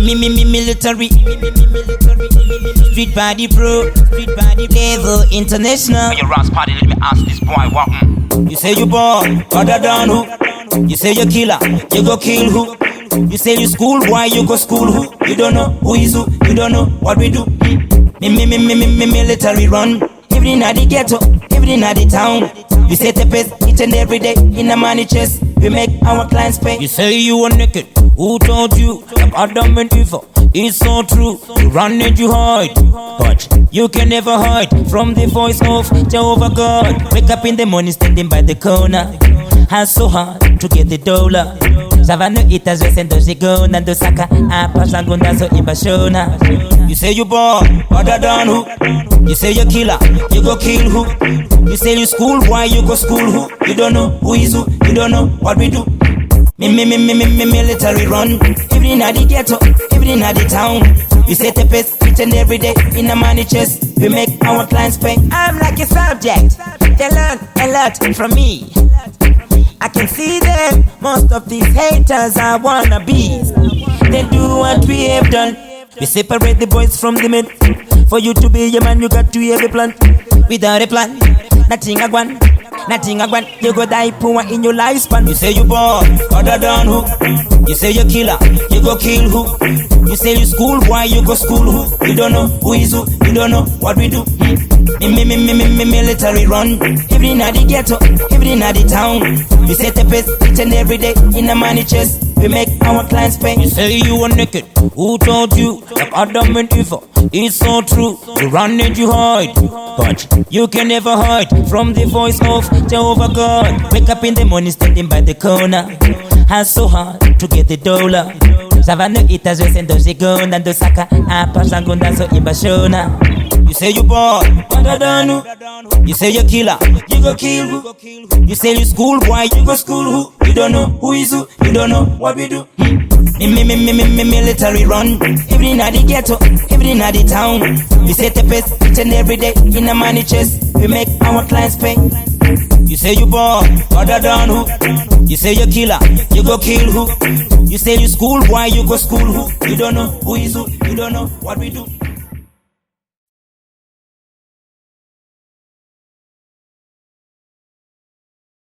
Me military. Street body pro, level international. When you Ross party, let me ask this boy what. You say you born, other than who? You say you killer, you go kill who? You say you school, why you go school who? You don't know who is who, you don't know what we do. Me military run. Every night the ghetto, every night the town. We set the pace each and every day in the money chest. We make our clients pay. You say you are naked, who told you about Adam and Eva? It's so true, you run and you hide, but you can never hide from the voice of Jehovah God. Wake up in the morning standing by the corner, hands so hard to get the dollar. Savano itas resendo shigo nando saka apa sangunda so imbashona. You say you born, other than who? You say you killer, you go kill who? You say you school, why you go school who? You don't know who is who, you don't know what we do. Me military run. Every night the ghetto, every night the town. We set the pace each and every day in the money chest. We make our clients pay. I'm like a subject, they learn a lot from me. I can see them, most of these haters are wannabes. They do what we have done. We separate the boys from the men. For you to be a man, you got to have a plan. Without a plan, nothing a one. Nothing a one, you go die poor in your lifespan. You say you born, other than who? You say you killer, you go kill who? You say you school, why you go school who? You don't know who is who, you don't know what we do. Me military run. Every night the ghetto, every night the town. We set the pace each and every day in the money chest. We make our clients pay. You say you are naked, who told you about Adam and Eva? It's so true, you run and you hide, but you can never hide from the voice of Jehovah God. Wake up in the morning standing by the corner, hands so hard to get the dollar. Savano itas resendo shigo nando saka apa sangunda so imbashona. You say you born, other than who? You say you killer, you go kill who? You say you school, why you go school who? You don't know who is who, you don't know what we do. Me military run. Every night the ghetto, every night the town. We set the pace each and every day in the money chest. We make our clients pay. You say you born, other than who? You say you killer, you go kill who? You say you school, why you go school who? You don't know who is who, you don't know what we do.